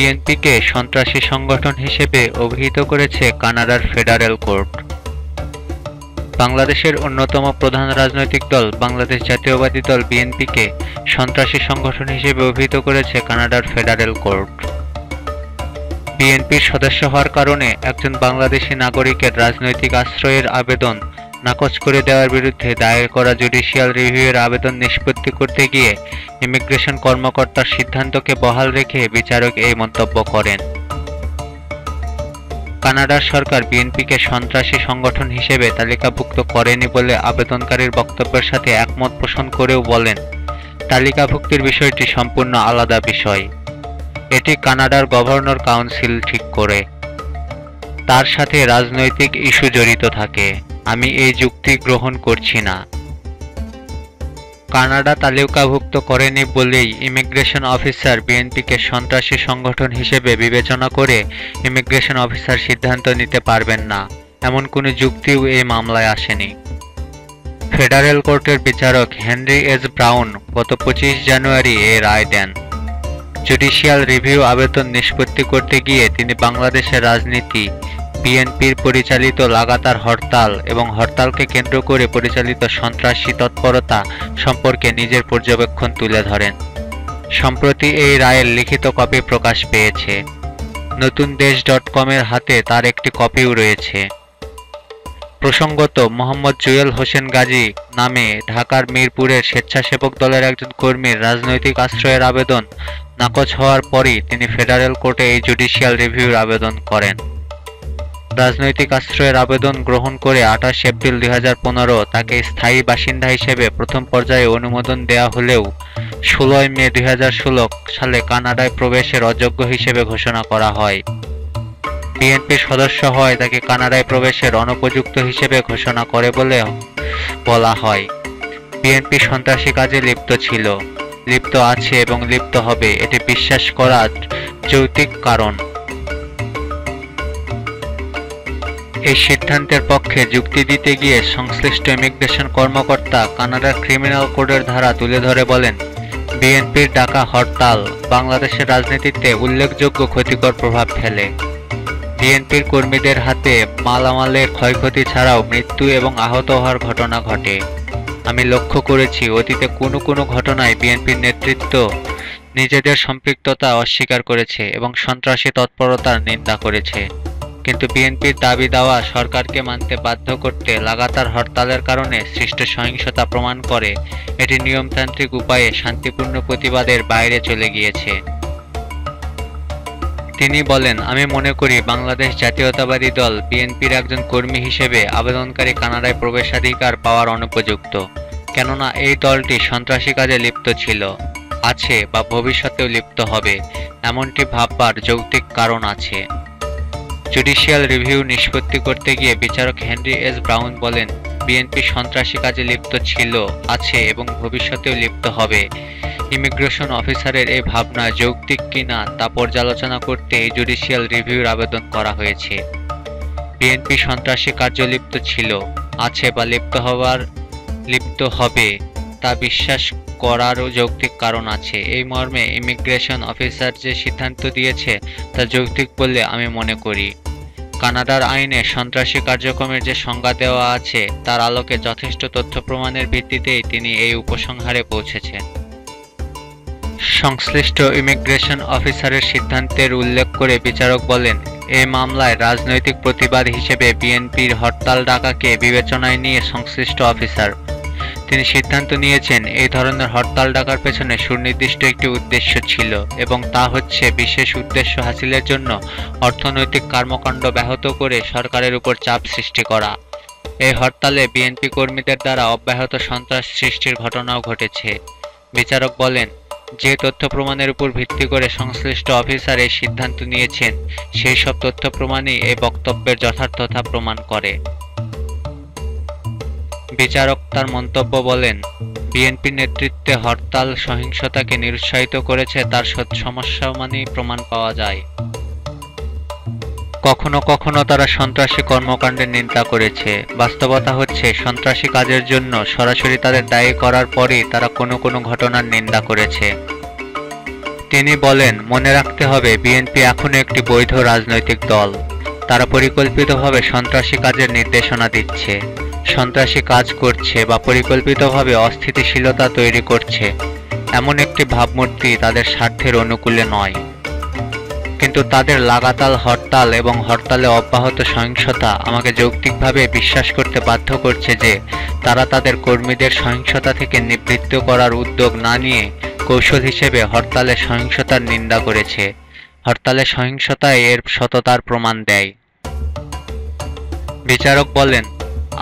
বিএনপিকে সন্ত্রাসী সংগঠন হিসেবে অভিহিত করেছে কানাডার ফেডারেল কোর্ট। বাংলাদেশের অন্যতম প্রধান রাজনৈতিক দল বাংলাদেশ জাতীয়তাবাদী দল বিএনপিকে সন্ত্রাসী সংগঠন হিসেবে অভিহিত করেছে কানাডার ফেডারেল কোর্ট। বিএনপির সদস্য হওয়ার কারণে একজন বাংলাদেশি নাগরিকের রাজনৈতিক আশ্রয়ের আবেদন নাকচ করে দেওয়ার বিরুদ্ধে দায়ের করা জুডিশিয়াল রিভিউয়ের আবেদন নিষ্পত্তি করতে গিয়ে ইমিগ্রেশন কর্মকর্তার সিদ্ধান্তকে বহাল রেখে বিচারক এই মন্তব্য করেন। কানাডার সরকার বিএনপিকে সন্ত্রাসী সংগঠন হিসেবে তালিকাভুক্ত করেনি বলে আবেদনকারীর বক্তব্যের সাথে একমত পোষণ করেও বলেন, তালিকাভুক্তির বিষয়টি সম্পূর্ণ আলাদা বিষয়। এটি কানাডার গভর্নর কাউন্সিল ঠিক করে। তার সাথে রাজনৈতিক ইস্যু জড়িত থাকে। আমি এই যুক্তি গ্রহণ করছি না। কানাডা তালিকাভুক্ত করেনি বলেই ইমিগ্রেশন অফিসার বিএনপিকে সন্ত্রাসী সংগঠন হিসেবে বিবেচনা করে ইমিগ্রেশন অফিসার সিদ্ধান্ত নিতে পারবেন না, এমন কোনো যুক্তিও এই মামলায় আসেনি। ফেডারেল কোর্টের বিচারক হেনরি এস ব্রাউন গত 25 জানুয়ারি এই রায় দেন। জুডিশিয়াল রিভিউ আবেদন নিষ্পত্তি করতে গিয়ে তিনি বাংলাদেশের রাজনীতি, বিএনপির পরিচালিত লাগাতার হরতাল এবং হরতালকে কেন্দ্র করে পরিচালিত সন্ত্রাসী তৎপরতা সম্পর্কে নিজের পর্যবেক্ষণ তুলে ধরেন। সম্প্রতি এই রায়ের লিখিত কপি প্রকাশ পেয়েছে। নতুনদেশ.com-এর হাতে তার একটি কপিও রয়েছে। প্রসঙ্গত, মোহাম্মদ জুয়েল হোসেন গাজী নামে ঢাকার মিরপুরের স্বেচ্ছাসেবক দলের একজন কর্মীর রাজনৈতিক আশ্রয়ের আবেদন নাকচ হওয়ার পরই তিনি ফেডারেল কোর্টে এই জুডিশিয়াল রিভিউর আবেদন করেন। রাজনৈতিক আশ্রয়ের আবেদন গ্রহণ করে 28 এপ্রিল 2015 তাকে স্থায়ী বাসিন্দা হিসেবে প্রথম পর্যায়ে অনুমোদন দেওয়া হলেও 16 মে 2016 সালে কানাডায় প্রবেশের অযোগ্য হিসেবে ঘোষণা করা হয়। বিএনপির সদস্য হওয়ায় তাকে কানাডায় প্রবেশের অনুপযুক্ত হিসেবে ঘোষণা করে বলে বলা হয়। বিএনপি সন্ত্রাসী কাজে লিপ্ত ছিল, লিপ্ত আছে এবং লিপ্ত হবে, এটি বিশ্বাস করার যৌক্তিক কারণ। এই সিদ্ধান্তের পক্ষে যুক্তি দিতে গিয়ে সংশ্লিষ্ট ইমিগ্রেশন কর্মকর্তা কানাডার ক্রিমিনাল কোডের ধারা তুলে ধরে বলেন, বিএনপির ডাকা হরতাল বাংলাদেশের রাজনীতিতে উল্লেখযোগ্য ক্ষতিকর প্রভাব ফেলে। বিএনপির কর্মীদের হাতে মালামালের ক্ষয়ক্ষতি ছাড়াও মৃত্যু এবং আহত হওয়ার ঘটনা ঘটে। আমি লক্ষ্য করেছি, অতীতে কোনো কোনো ঘটনায় বিএনপির নেতৃত্ব নিজেদের সম্পৃক্ততা অস্বীকার করেছে এবং সন্ত্রাসী তৎপরতার নিন্দা করেছে। কিন্তু বিএনপির দাবি দাওয়া সরকারকে মানতে বাধ্য করতে লাগাতার হরতালের কারণে সৃষ্ট সহিংসতা প্রমাণ করে এটি নিয়মতান্ত্রিক উপায়ে শান্তিপূর্ণ প্রতিবাদের বাইরে চলে গিয়েছে। তিনি বলেন, আমি মনে করি বাংলাদেশ জাতীয়তাবাদী দল বিএনপির একজন কর্মী হিসেবে আবেদনকারী কানাডায় প্রবেশাধিকার পাওয়ার অনুপযুক্ত, কেননা এই দলটি সন্ত্রাসী কাজে লিপ্ত ছিল, আছে বা ভবিষ্যতেও লিপ্ত হবে, এমনটি ভাববার যৌক্তিক কারণ আছে। জুডিশিয়াল রিভিউ নিষ্পত্তি করতে গিয়ে বিচারক হেনরি এস ব্রাউন বলেন, বিএনপি সন্ত্রাসী কাজে লিপ্ত ছিল, আছে এবং ভবিষ্যতেও লিপ্ত হবে। ইমিগ্রেশন অফিসারের এই ভাবনা যৌক্তিক কিনা তা পর্যালোচনা করতে এই জুডিশিয়াল রিভিউর আবেদন করা হয়েছে। বিএনপি সন্ত্রাসী কার্য লিপ্ত ছিল, আছে বা লিপ্ত হবে তা বিশ্বাস করারও যৌক্তিক কারণ আছে। এই মর্মে ইমিগ্রেশন অফিসার যে সিদ্ধান্ত দিয়েছে তা যৌক্তিক বলে আমি মনে করি। কানাডার আইনে সন্ত্রাসী কার্যক্রমের যে সংজ্ঞা দেওয়া আছে তার আলোকে যথেষ্ট তথ্য প্রমাণের ভিত্তিতেই তিনি এই উপসংহারে পৌঁছেছেন। সংশ্লিষ্ট ইমিগ্রেশন অফিসারের সিদ্ধান্তের উল্লেখ করে বিচারক বলেন, এই মামলায় রাজনৈতিক প্রতিবাদ হিসেবে বিএনপির হরতাল ডাকাকে বিবেচনায় নিয়ে সংশ্লিষ্ট অফিসার তিনি সিদ্ধান্ত নিয়েছেন এই ধরনের হরতাল ডাকার পেছনে সুনির্দিষ্ট একটি উদ্দেশ্য ছিল এবং তা হচ্ছে বিশেষ উদ্দেশ্য হাসিলের জন্য অর্থনৈতিক কর্মকাণ্ড ব্যাহত করে সরকারের উপর চাপ সৃষ্টি করা। এই হরতালে বিএনপি কর্মীদের দ্বারা অব্যাহত সন্ত্রাস সৃষ্টির ঘটনাও ঘটেছে। বিচারক বলেন, যে তথ্য প্রমাণের উপর ভিত্তি করে সংশ্লিষ্ট অফিসার এই সিদ্ধান্ত নিয়েছেন সেই সব তথ্য প্রমাণই এই বক্তব্যের যথার্থতা প্রমাণ করে। বিচারক তার মন্তব্য বলেন, বিএনপি নেতৃত্বে হরতাল সহিংসতাকে নিরুৎসাহিত করেছে তার সমস্যা মানেই প্রমাণ পাওয়া যায়। কখনো কখনো তারা সন্ত্রাসী কর্মকাণ্ডের নিন্দা করেছে। বাস্তবতা হচ্ছে সন্ত্রাসী কাজের জন্য সরাসরি তাদের দায়ী করার পরেই তারা কোনো কোনো ঘটনার নিন্দা করেছে। তিনি বলেন, মনে রাখতে হবে বিএনপি এখনো একটি বৈধ রাজনৈতিক দল। তারা পরিকল্পিতভাবে সন্ত্রাসী কাজের নির্দেশনা দিচ্ছে, সন্ত্রাসী কাজ করছে বা পরিকল্পিতভাবে অস্থিতিশীলতা তৈরি করছে। এমন একটি ভাবমূর্তি তাদের স্বার্থের অনুকূলে নয়। কিন্তু তাদের লাগাতার হরতাল এবং হরতালে অব্যাহত সহিংসতা আমাকে যৌক্তিকভাবে বিশ্বাস করতে বাধ্য করছে যে তারা তাদের কর্মীদের সহিংসতা থেকে নিবৃত্ত করার উদ্যোগ না নিয়ে কৌশল হিসেবে হরতালে সহিংসতার নিন্দা করেছে। হরতালে সহিংসতা এর সততার প্রমাণ দেয়। বিচারক বলেন,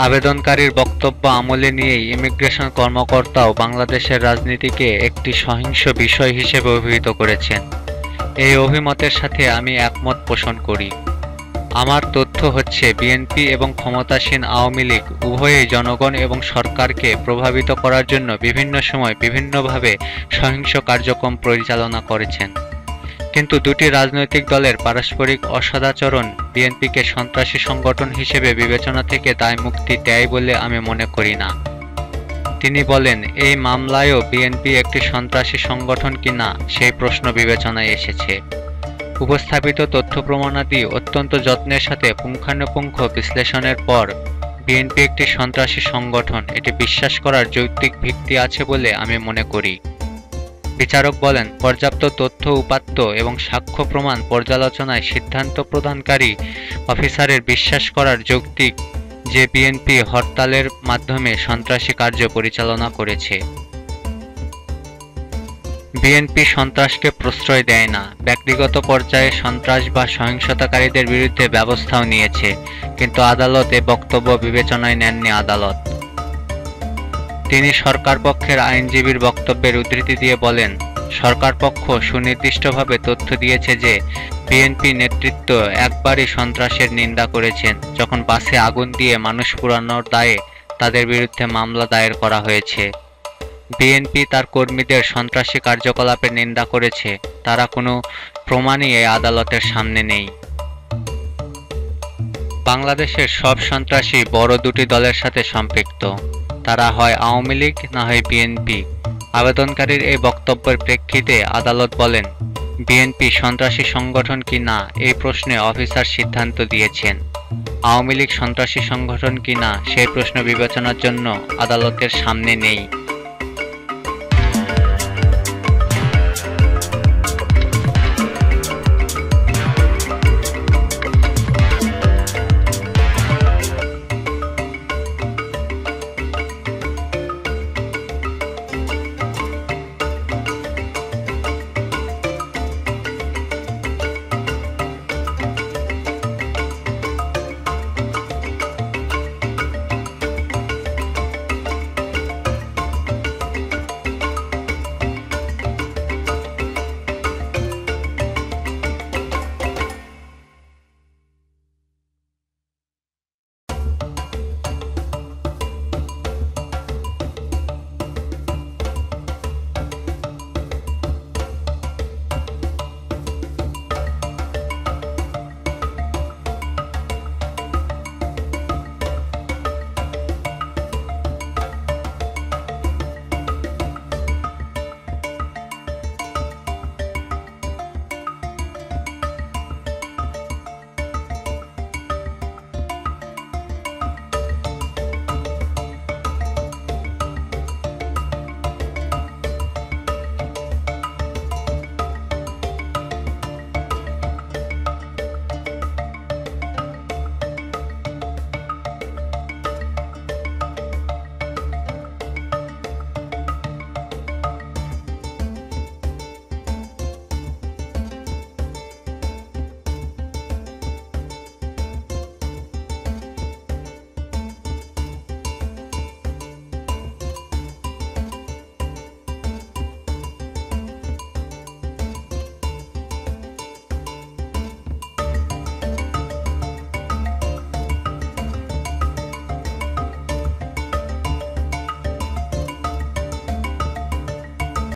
আবেদনকারীর বক্তব্য আমলে নিয়েই ইমিগ্রেশন কর্মকর্তাও বাংলাদেশের রাজনীতিকে একটি সহিংস বিষয় হিসেবে অভিহিত করেছেন। এই অভিমতের সাথে আমি একমত পোষণ করি। আমার তথ্য হচ্ছে বিএনপি এবং ক্ষমতাসীন আওয়ামী লীগ উভয়ই জনগণ এবং সরকারকে প্রভাবিত করার জন্য বিভিন্ন সময় বিভিন্নভাবে সহিংস কার্যক্রম পরিচালনা করেছেন। কিন্তু দুটি রাজনৈতিক দলের পারস্পরিক অসদাচরণ বিএনপিকে সন্ত্রাসী সংগঠন হিসেবে বিবেচনা থেকে দায়মুক্তি দেয় বলে আমি মনে করি না। তিনি বলেন, এই মামলায়ও বিএনপি একটি সন্ত্রাসী সংগঠন কিনা সেই প্রশ্ন বিবেচনায় এসেছে। উপস্থাপিত তথ্য প্রমাণাদি অত্যন্ত যত্নের সাথে পুঙ্খানুপুঙ্খ বিশ্লেষণের পর বিএনপি একটি সন্ত্রাসী সংগঠন এটি বিশ্বাস করার যৌক্তিক ভিত্তি আছে বলে আমি মনে করি। বিচারক বলেন, পর্যাপ্ত তথ্য উপাত্ত এবং সাক্ষ্য প্রমাণ পর্যালোচনায় সিদ্ধান্ত প্রদানকারী অফিসারের বিশ্বাস করার যৌক্তিক যে বিএনপি হরতালের মাধ্যমে সন্ত্রাসী কার্য পরিচালনা করেছে। বিএনপি সন্ত্রাসকে প্রশ্রয় দেয় না, ব্যক্তিগত পর্যায়ে সন্ত্রাস বা সহিংসতাকারীদের বিরুদ্ধে ব্যবস্থাও নিয়েছে, কিন্তু আদালত এ বক্তব্য বিবেচনায় নেননি আদালত। তিনি সরকার পক্ষের আইনজীবীর বক্তব্যের উদ্ধৃতি দিয়ে বলেন, সরকার পক্ষ সুনির্দিষ্টভাবে তথ্য দিয়েছে যে বিএনপি নেতৃত্ব একবারই সন্ত্রাসের নিন্দা করেছেন যখন বাসে আগুন দিয়ে মানুষ পোড়ানোর দায়ে তাদের বিরুদ্ধে মামলা দায়ের করা হয়েছে। বিএনপি তার কর্মীদের সন্ত্রাসী কার্যকলাপের নিন্দা করেছে, তারা কোনো প্রমাণই এই আদালতের সামনে নেই। বাংলাদেশের সব সন্ত্রাসী বড় দুটি দলের সাথে সম্পৃক্ত, তারা হয় আওয়ামী লীগ না হয় বিএনপি। আবেদনকারীর এই বক্তব্যের প্রেক্ষিতে আদালত বলেন, বিএনপি সন্ত্রাসী সংগঠন কি না এই প্রশ্নে অফিসার সিদ্ধান্ত দিয়েছেন। আওয়ামী লীগ সন্ত্রাসী সংগঠন কি না সেই প্রশ্ন বিবেচনার জন্য আদালতের সামনে নেই।